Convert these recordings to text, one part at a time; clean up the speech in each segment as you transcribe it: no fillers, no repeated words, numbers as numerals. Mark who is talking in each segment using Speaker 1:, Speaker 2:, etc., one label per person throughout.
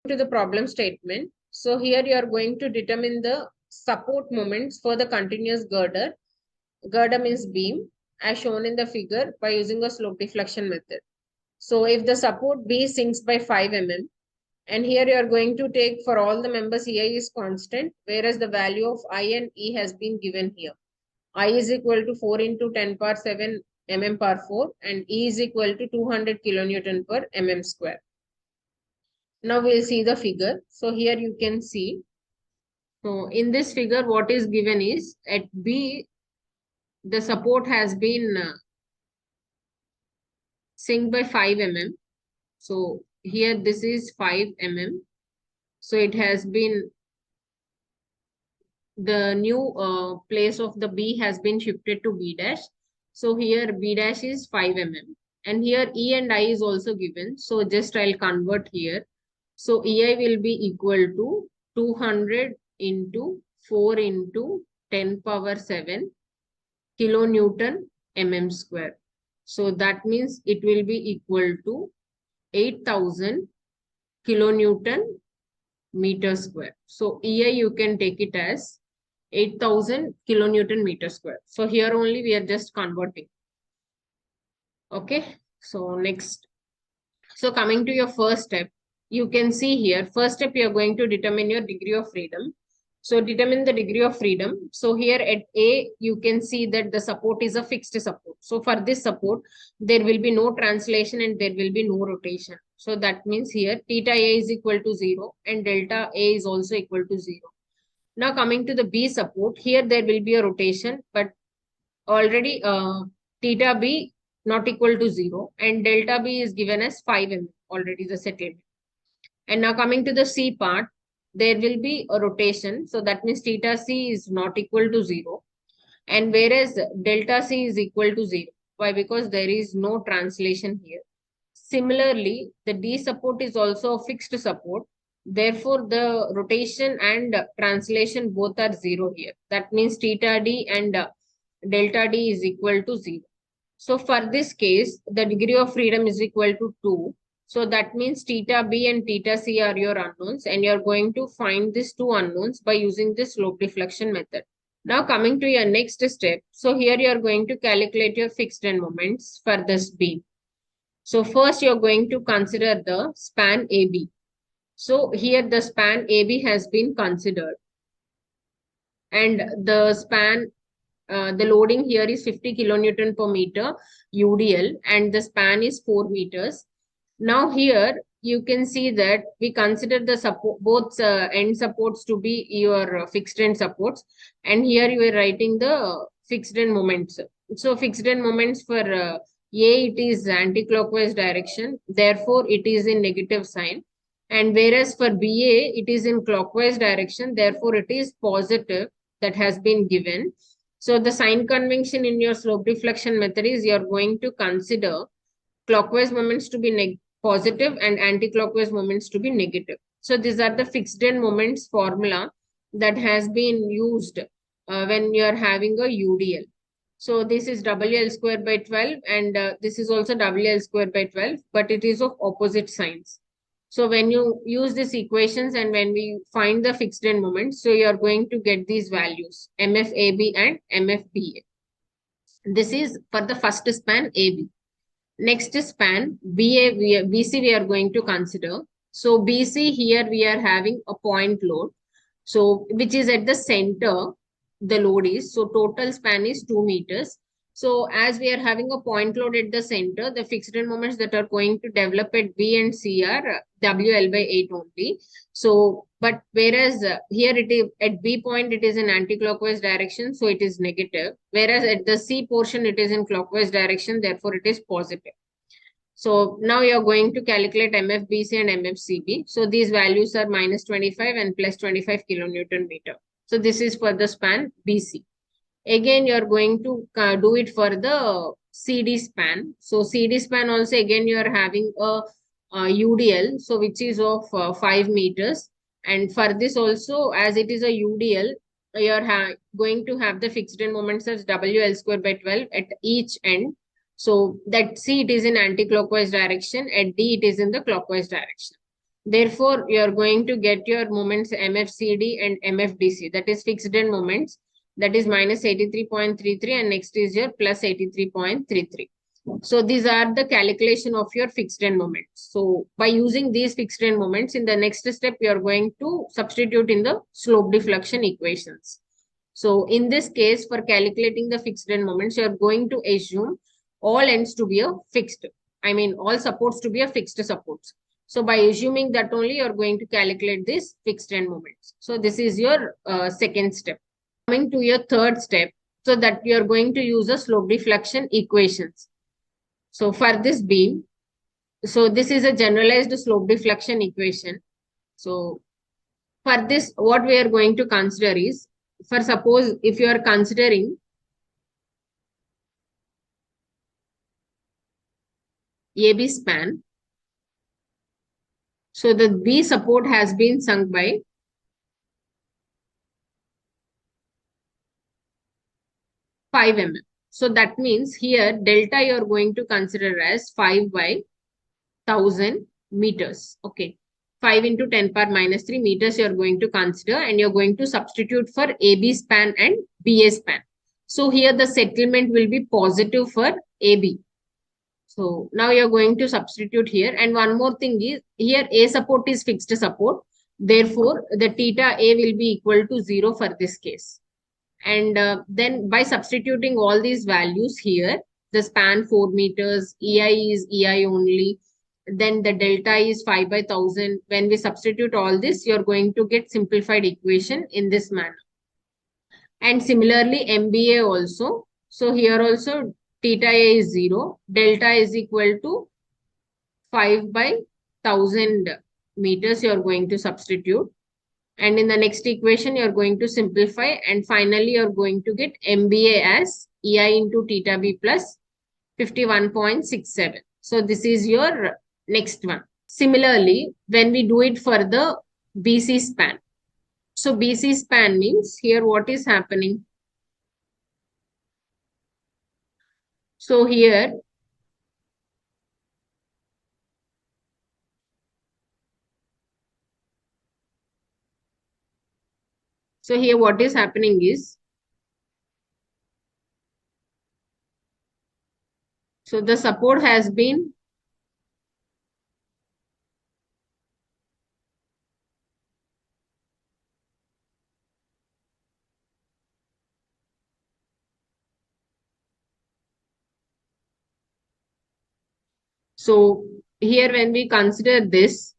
Speaker 1: To the problem statement. So here you are going to determine the support moments for the continuous girder. Girder means beam as shown in the figure by using a slope deflection method. So if the support B sinks by 5 mm, and here you are going to take for all the members EI is constant, whereas the value of I and E has been given here. I is equal to 4 into 10 power 7 mm per 4 and E is equal to 200 kilonewton per mm square. Now we'll see the figure. So here you can see. So in this figure, what is given is at B, the support has been sink by 5 mm. So here this is 5 mm. So it has been, the new place of the B has been shifted to B dash. So here B dash is 5 mm. And here E and I is also given. So just I'll convert here. So EI will be equal to 200 into 4 into 10 power 7 kilonewton mm square. So that means it will be equal to 8,000 kilonewton meter square. So EI you can take it as 8,000 kilonewton meter square. So here only we are just converting. Okay. So next. So coming to your first step, you can see here, first step, you are going to determine your degree of freedom. So determine the degree of freedom. So here at A, you can see that the support is a fixed support. So for this support, there will be no translation and there will be no rotation. So that means here theta A is equal to 0 and delta A is also equal to 0. Now coming to the B support, here there will be a rotation, but already theta B not equal to 0 and delta B is given as 5 mm, already the settlement. And now coming to the C part, there will be a rotation. So that means theta C is not equal to 0. And whereas delta C is equal to 0. Why? Because there is no translation here. Similarly, the D support is also a fixed support. Therefore, the rotation and translation both are 0 here. That means theta D and delta D is equal to 0. So for this case, the degree of freedom is equal to 2. So that means theta B and theta C are your unknowns and you're going to find these two unknowns by using this slope deflection method. Now coming to your next step. So here you are going to calculate your fixed end moments for this beam. So first you're going to consider the span AB. So here the span AB has been considered. And the span, the loading here is 50 kilonewton per meter UDL and the span is 4 meters. Now here you can see that we consider the support, both end supports to be your fixed end supports. And here you are writing the fixed end moments. So fixed end moments for A, it is anti-clockwise direction. Therefore, it is in negative sign. And whereas for BA, it is in clockwise direction. Therefore, it is positive that has been given. So the sign convention in your slope deflection method is you're going to consider clockwise moments to be positive and anti-clockwise moments to be negative. So these are the fixed end moments formula that has been used when you are having a UDL. So this is WL square by 12 and this is also WL square by 12, but it is of opposite signs. So when you use these equations and when we find the fixed end moments, so you are going to get these values, MFAB and MFBA. This is for the first span AB. Next span BC we are going to consider. So BC here we are having a point load. So which is at the center, the load is. So total span is 2 meters. So as we are having a point load at the center, the fixed end moments that are going to develop at B and C are WL by 8 only. So, but whereas here it is at B point, it is in anti-clockwise direction. So it is negative. Whereas at the C portion, it is in clockwise direction. Therefore, it is positive. So now you are going to calculate MFBC and MFCB. So these values are minus 25 and plus 25 kilonewton meter. So this is for the span BC. Again, you are going to do it for the CD span. So CD span also again you are having a UDL, so which is of 5 meters. And for this also, as it is a UDL, you are going to have the fixed end moments as WL square by 12 at each end. So that C it is in anti-clockwise direction, at D it is in the clockwise direction. Therefore, you are going to get your moments MFCD and MFDC, that is fixed end moments, that is minus 83.33, and next is your plus 83.33. So these are the calculation of your fixed end moments. So by using these fixed end moments, in the next step, you are going to substitute in the slope deflection equations. So in this case, for calculating the fixed end moments, you are going to assume all ends to be a fixed. I mean, all supports to be a fixed supports. So by assuming that only, you are going to calculate this fixed end moments. So this is your second step. Coming to your third step, so that you are going to use a slope deflection equations. So for this beam, so this is a generalized slope deflection equation. So for this, what we are going to consider is, for suppose if you are considering AB span, so the B support has been sunk by 5 mm. So that means here delta you are going to consider as 5 by 1000 meters. Okay. 5 into 10 power minus 3 meters you are going to consider, and you're going to substitute for AB span and BA span. So here the settlement will be positive for AB. So now you're going to substitute here. And one more thing is, here A support is fixed support. Therefore, the theta A will be equal to 0 for this case. And then by substituting all these values here, the span 4 meters, EI is EI only, then the delta is 5 by 1000. When we substitute all this, you're going to get simplified equation in this manner. And similarly, MBA also. So here also theta A is 0, delta is equal to 5 by 1000 meters you're going to substitute. And in the next equation, you're going to simplify. And finally, you're going to get MBA as EI into theta B plus 51.67. So this is your next one. Similarly, when we do it for the BC span. So BC span means here what is happening? So here, what is happening is, so the support has been so here when we consider this,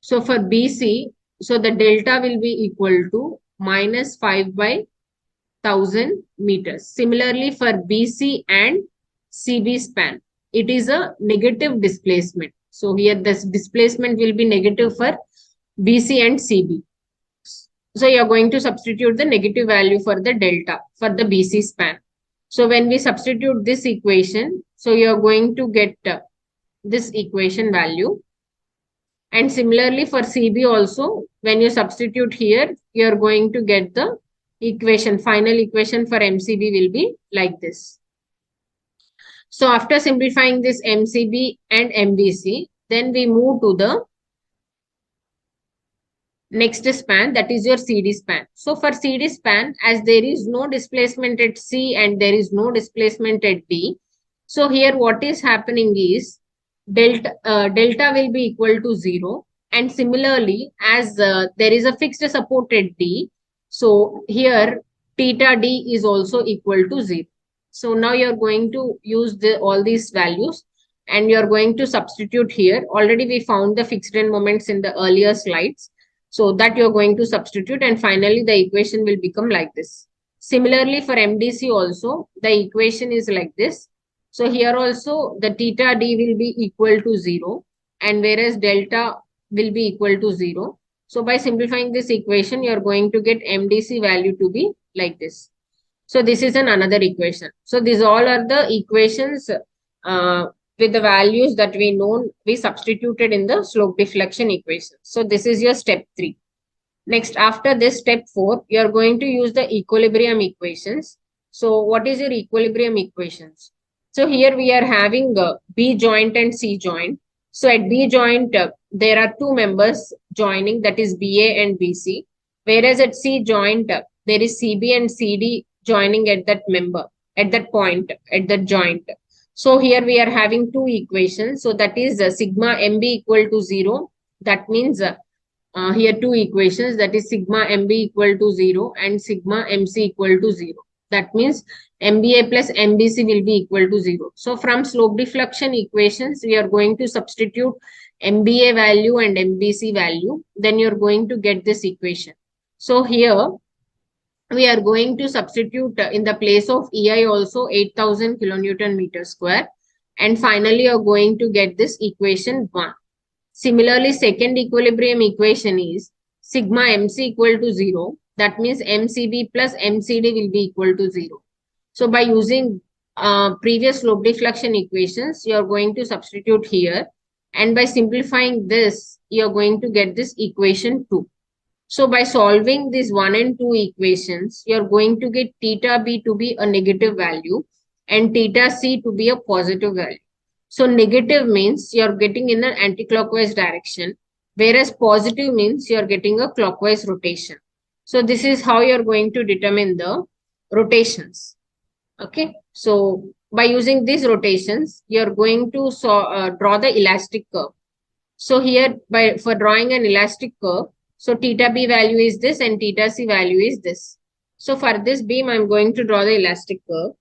Speaker 1: so for BC, so the delta will be equal to minus 5 by 1000 meters. Similarly, for BC and CB span, it is a negative displacement. So here this displacement will be negative for BC and CB. So you're going to substitute the negative value for the delta for the BC span. So when we substitute this equation, so you're going to get this equation value. And similarly for CB also, when you substitute here, you're going to get the equation, final equation for MCB will be like this. So after simplifying this MCB and MBC, then we move to the next span, that is your CD span. So for CD span, as there is no displacement at C and there is no displacement at D, so here what is happening is delta will be equal to 0. And similarly, as there is a fixed support at D, so here theta D is also equal to 0. So now you're going to use all these values and you're going to substitute here. Already we found the fixed end moments in the earlier slides. So that you're going to substitute, and finally the equation will become like this. Similarly for MDC also, the equation is like this. So here also the theta D will be equal to 0, and whereas delta will be equal to 0. So by simplifying this equation, you're going to get MDC value to be like this. So this is another equation. So these all are the equations with the values that we substituted in the slope deflection equation. So this is your step 3. Next, after this step 4, you are going to use the equilibrium equations. So what is your equilibrium equations? So here we are having B joint and C joint. So at B joint, there are two members joining, that is BA and BC. Whereas at C joint, there is CB and CD joining at that member, at that point, at that joint. So here we are having two equations. So that is sigma MB equal to 0. That means here two equations, that is sigma MB equal to 0 and sigma MC equal to 0. That means MBA plus MBC will be equal to 0. So from slope deflection equations, we are going to substitute MBA value and MBC value. Then you're going to get this equation. So here we are going to substitute in the place of EI also 8000 kilonewton meter square. And finally, you're going to get this equation 1. Similarly, second equilibrium equation is sigma MC equal to 0. That means MCB plus MCD will be equal to 0. So by using previous slope deflection equations, you are going to substitute here. And by simplifying this, you are going to get this equation 2. So by solving these 1 and 2 equations, you are going to get theta B to be a negative value and theta C to be a positive value. So negative means you are getting in an anti-clockwise direction, whereas positive means you are getting a clockwise rotation. So this is how you are going to determine the rotations. Okay. So by using these rotations, you are going to draw the elastic curve. So here for drawing an elastic curve, so theta B value is this and theta C value is this. So for this beam, I'm going to draw the elastic curve.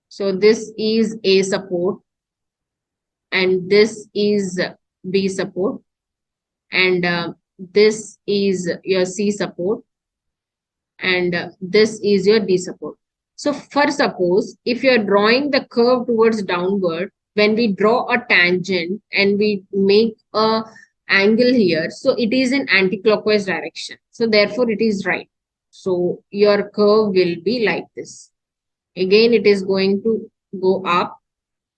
Speaker 1: So this is A support and this is B support and this is your C support and this is your D support. So for suppose if you are drawing the curve towards downward, when we draw a tangent and we make a angle here, so it is in anti-clockwise direction. So therefore it is right. So your curve will be like this. Again, it is going to go up.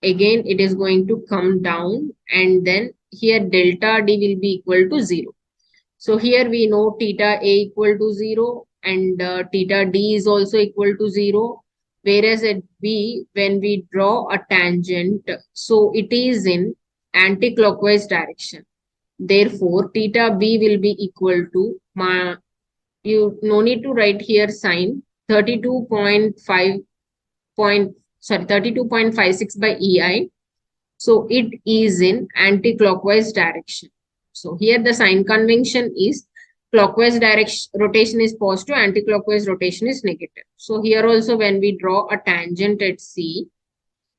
Speaker 1: Again, it is going to come down. And then here delta D will be equal to 0. So here we know theta A equal to 0 and theta D is also equal to 0. Whereas at B, when we draw a tangent, so it is in anti-clockwise direction. Therefore, theta B will be equal to, you no need to write here sign, 32.56 by EI. So it is in anti-clockwise direction. So here the sign convention is clockwise direction rotation is positive, anti-clockwise rotation is negative. So here also when we draw a tangent at C,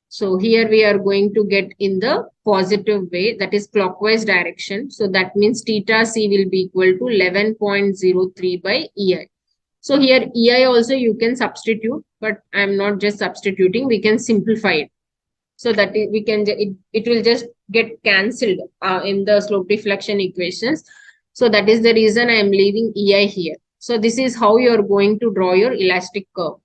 Speaker 1: so here we are going to get in the positive way, that is clockwise direction. So that means theta C will be equal to 11.03 by EI. So here EI also you can substitute, but I'm not just substituting, we can simplify it. So that we can, it will just get cancelled in the slope deflection equations. So that is the reason I am leaving EI here. So this is how you are going to draw your elastic curve.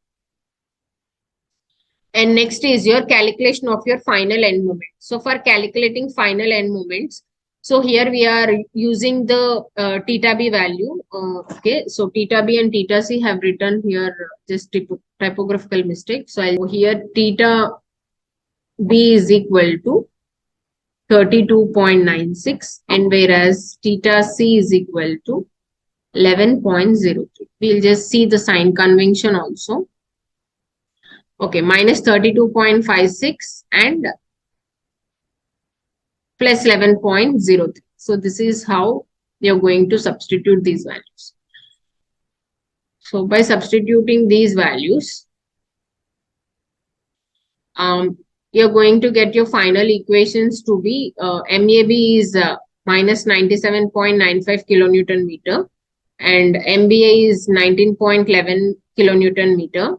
Speaker 1: And next is your calculation of your final end moment. So for calculating final end moments, so here we are using the theta B value. Okay, so theta B and theta C have written here just typographical mistake. So I'll go here theta B is equal to 32.96 and whereas theta C is equal to 11.03. We'll just see the sign convention also. Okay, minus 32.56 and plus 11.03. So this is how you're going to substitute these values. So by substituting these values, you're going to get your final equations to be MAB is minus 97.95 kilonewton meter and MBA is 19.11 kilonewton meter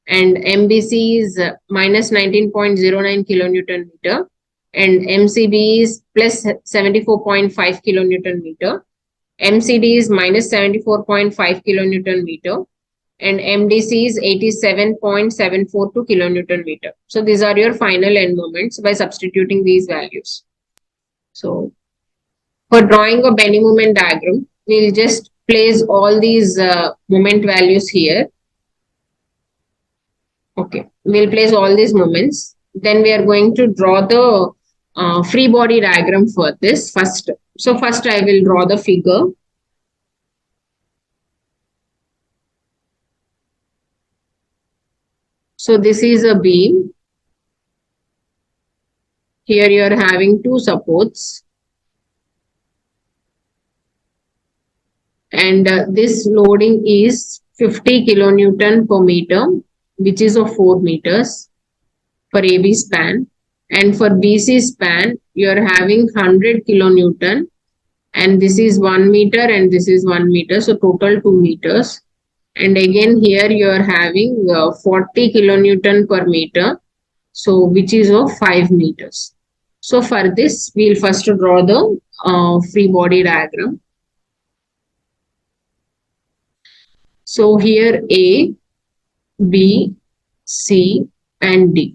Speaker 1: and MBC is minus 19.09 kilonewton meter and MCB is plus 74.5 kilonewton meter. MCD is minus 74.5 kilonewton meter and MDC is 87.742 kilonewton meter. So these are your final end moments by substituting these values. So for drawing a bending moment diagram, we'll just place all these moment values here. Okay, we'll place all these moments then we are going to draw the free body diagram for this first. So first I will draw the figure. So this is a beam. Here you are having two supports. And this loading is 50 kilonewton per meter, which is of 4 meters for AB span. And for BC span, you are having 100 kilonewton, and this is 1 meter and this is 1 meter. So total 2 meters. And again here you are having 40 kilonewton per meter, so which is of 5 meters. So for this, we'll first draw the free body diagram. So here A, B, C and D.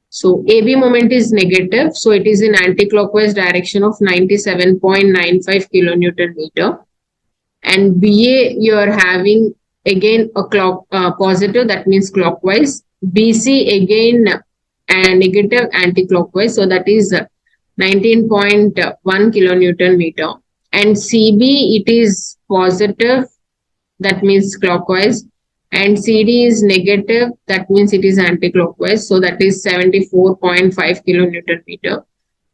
Speaker 1: So AB moment is negative, so it is in anti-clockwise direction of 97.95 kilonewton meter. And BA you are having again a positive, that means clockwise. BC again negative anti-clockwise, so that is 19.1 kilonewton meter. And CB it is positive, that means clockwise, and CD is negative, that means it is anti-clockwise, so that is 74.5 kilonewton meter.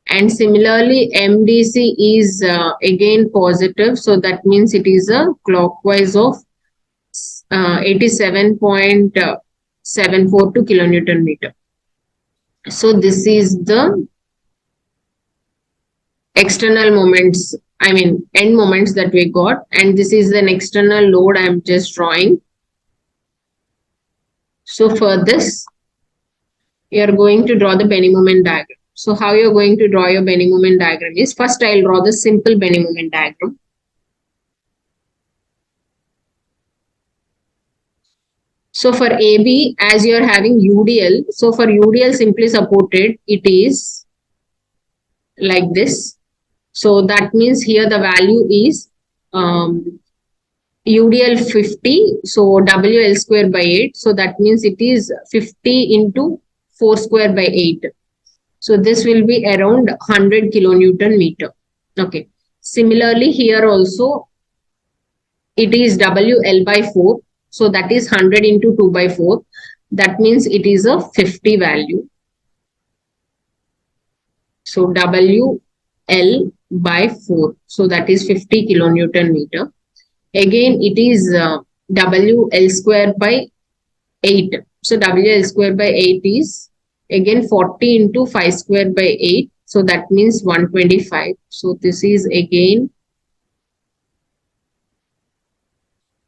Speaker 1: And similarly MDC is again positive, so that means it is a clockwise of 87.742 kilonewton meter. So this is the external moments, I mean end moments that we got, and this is an external load I am just drawing. So for this, you are going to draw the bending moment diagram. So how you are going to draw your bending moment diagram is, first I will draw the simple bending moment diagram. So for AB, as you are having UDL, so for UDL simply supported, it is like this. So that means here the value is UDL 50, so WL square by 8. So that means it is 50 into 4 square by 8. So this will be around 100 kilonewton meter. Okay. Similarly, here also it is WL by 4. So that is 100 into 2 by 4. That means it is a 50 value. So WL by 4. So that is 50 kilonewton meter. Again, it is WL square by 8. So WL square by 8 is again 40 into 5 square by 8. So that means 125. So this is again,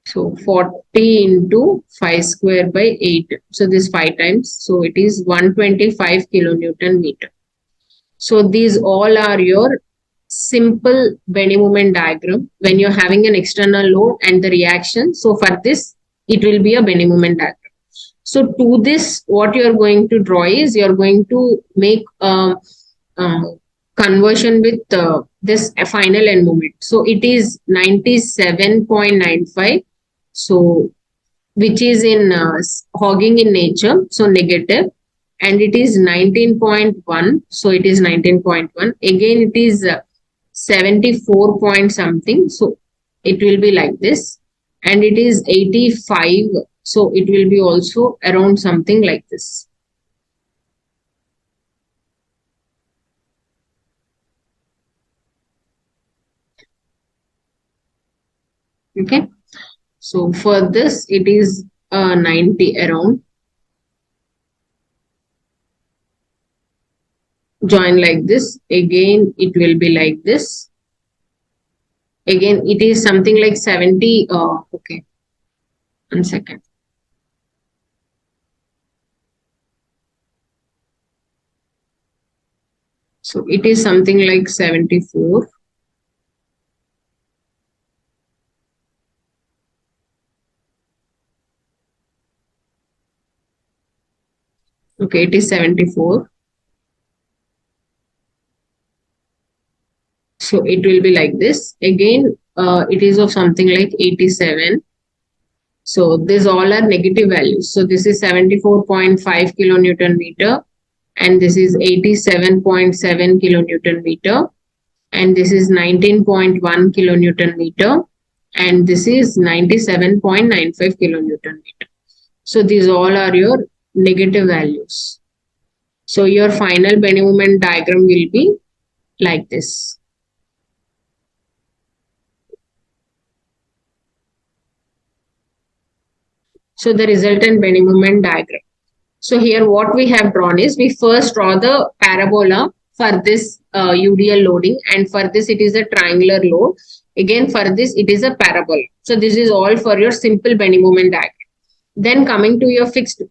Speaker 1: so 40 into 5 square by 8. So this 5 times. So it is 125 kilonewton meter. So these all are your simple bending moment diagram when you're having an external load and the reaction. So for this, it will be a bending moment diagram. So to this, what you're going to draw is, you're going to make conversion with this final end moment. So it is 97.95. So which is in hogging in nature, so negative. And it is 19.1. So it is 19.1. Again, it is 74 point something. So it will be like this. And it is 85. So it will be also around something like this. Okay. So for this, it is 90 around. Join like this. Again, it will be like this. Again, it is something like 70. Okay. 1 second. So it is something like 74. Okay, it is 74. So it will be like this. Again, it is of something like 87. So these all are negative values. So this is 74.5 kilonewton meter. and this is 87.7 kilonewton meter, and this is 19.1 kilonewton meter, and this is 97.95 kilonewton meter. So these all are your negative values. So your final bending moment diagram will be like this. So the resultant bending moment diagram. So here what we have drawn is, we first draw the parabola for this UDL loading, and for this it is a triangular load. Again for this it is a parabola. So this is all for your simple bending moment diagram. Then coming to your fixed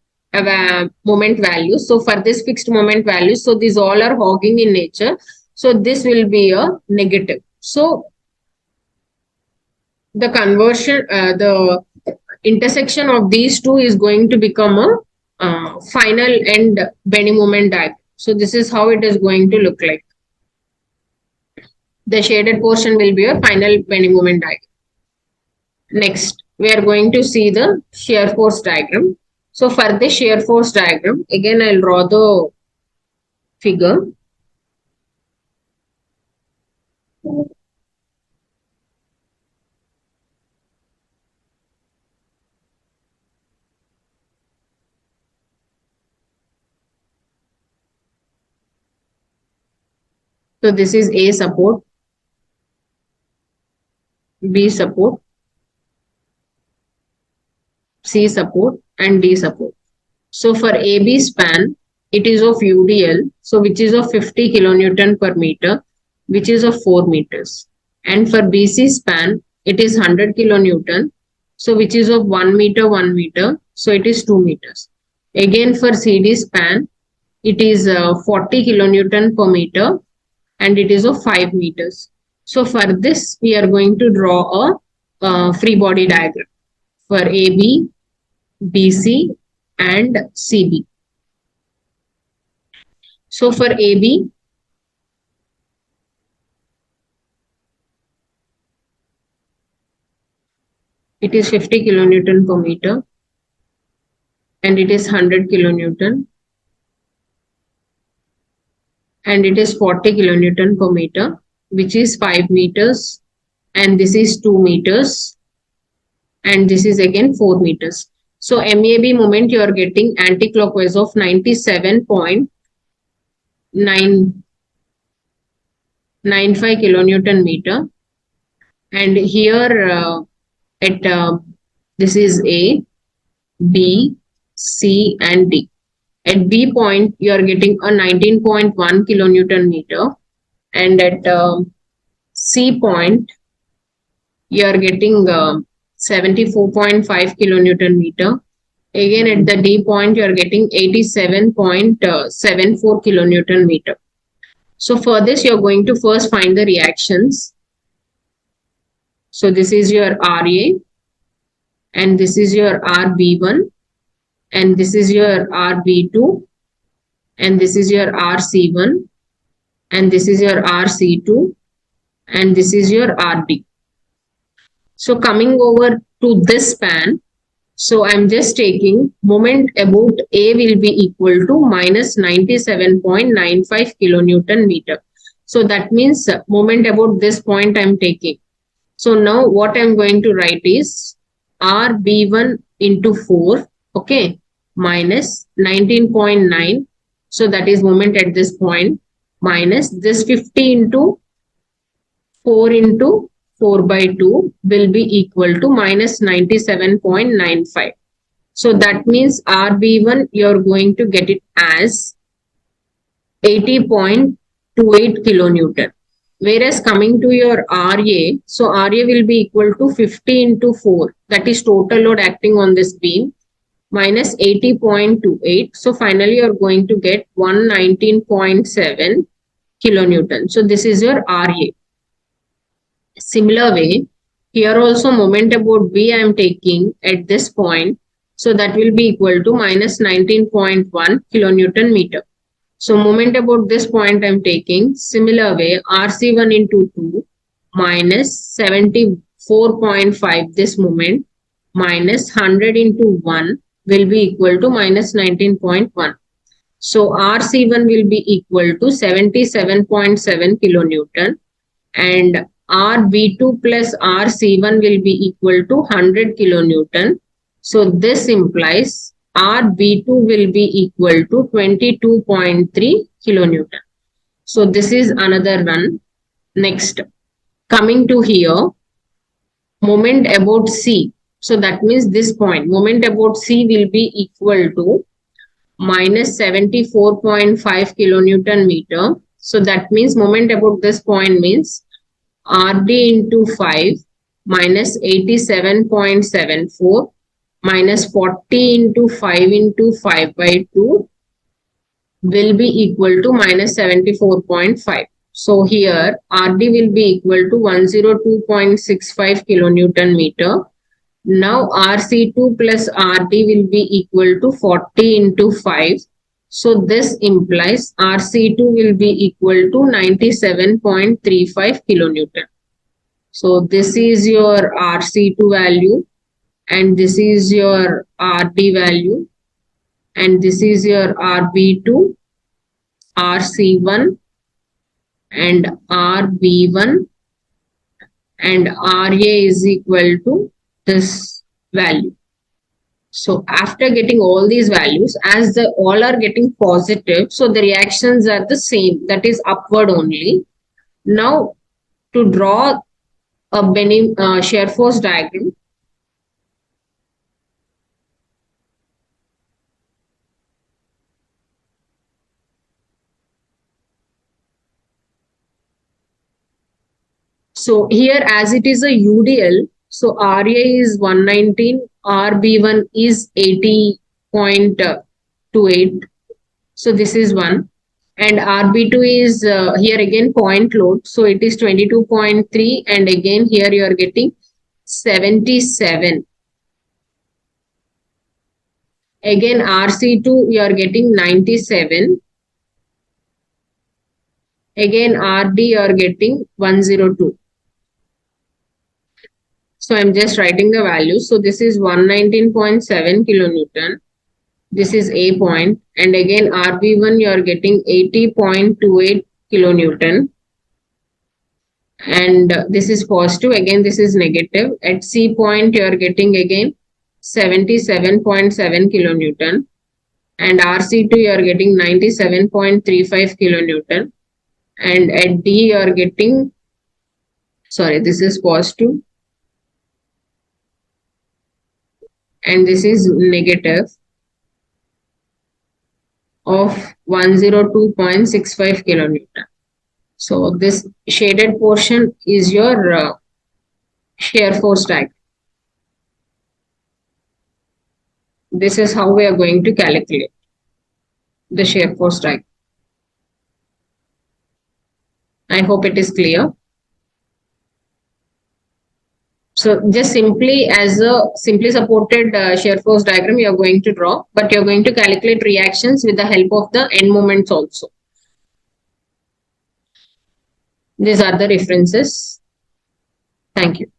Speaker 1: moment values. So for this fixed moment values, so these all are hogging in nature. So this will be a negative. So the conversion, the intersection of these two is going to become a final end bending moment diagram. So this is how it is going to look like. The shaded portion will be your final bending moment diagram. Next, we are going to see the shear force diagram. So for the shear force diagram, again I'll draw the figure. So this is A support, B support, C support, and D support. So for AB span, it is of UDL, so which is of 50 kilonewton per meter, which is of 4 meters. And for BC span, it is 100 kilonewton, so which is of 1 meter, 1 meter, so it is 2 meters. Again for CD span, it is 40 kilonewton per meter, and it is of 5 meters. So for this, we are going to draw a free body diagram for AB, BC, and CB. So for AB, it is 50 kilonewton per meter, and it is 100 kilonewton, and it is 40 kilonewton per meter, which is 5 meters, and this is 2 meters, and this is again 4 meters. So MAB moment you are getting anti-clockwise of 97.995 kilonewton meter, and here this is A, B, C, and D. At B point, you are getting a 19.1 kilonewton meter, and at C point, you are getting 74.5 kilonewton meter. Again, at the D point, you are getting 87.74 kilonewton meter. So for this, you are going to first find the reactions. So this is your RA, and this is your RB1, and this is your RB2, and this is your RC1, and this is your RC2, and this is your RD. So coming over to this span, so I'm just taking moment about A will be equal to minus 97.95 kilonewton meter. So that means moment about this point I'm taking. So now what I'm going to write is RB1 into 4, okay, minus 19.9. So that is moment at this point, minus this 50 into 4 into 4 by 2 will be equal to minus 97.95. So that means RB1, you're going to get it as 80.28 kilonewton. Whereas coming to your RA, so RA will be equal to 50 into 4, that is total load acting on this beam, minus 80.28. So finally, you're going to get 119.7 kilonewton. So this is your RA. Similar way, here also moment about B I am taking at this point. So that will be equal to minus 19.1 kilonewton meter. So moment about this point I am taking. Similar way, RC1 into 2 minus 74.5 this moment minus 100 into 1 will be equal to minus 19.1. So RC1 will be equal to 77.7 kilonewton, and RB2 plus RC1 will be equal to 100 kilonewton. So this implies RB2 will be equal to 22.3 kilonewton. So this is another one. Next, coming to here, moment about C. So that means this point, moment about C will be equal to minus 74.5 kilonewton meter. So that means moment about this point means RD into 5 minus 87.74 minus 40 into 5 into 5 by 2 will be equal to minus 74.5. So here RD will be equal to 102.65 kilonewton meter. Now RC2 plus RD will be equal to 40 into 5. So this implies RC2 will be equal to 97.35 kilonewton. So this is your RC2 value, and this is your RD value, and this is your RB2, RC1, and RB1, and RA is equal to this value. So after getting all these values, as the all are getting positive, so the reactions are the same, that is upward only. Now to draw a shear force diagram, so here as it is a UDL, so RA is 119, RB1 is 80.28. So this is one. And RB2 is here again point load. So it is 22.3, and again here you are getting 77. Again RC2 you are getting 97. Again RD you are getting 102. So I'm just writing the values. So this is 119.7 kilonewton. This is A point. And again RB1 you are getting 80.28 kilonewton. And this is positive. Again this is negative. At C point you are getting again 77.7 kilonewton. And RC2 you are getting 97.35 kilonewton. And at D you are getting, sorry, this is positive. And this is negative of 102.65 kilonewton. So this shaded portion is your shear force diagram. This is how we are going to calculate the shear force diagram. I hope it is clear. So just simply as a simply supported shear force diagram you are going to draw, but you are going to calculate reactions with the help of the end moments also. These are the references. Thank you.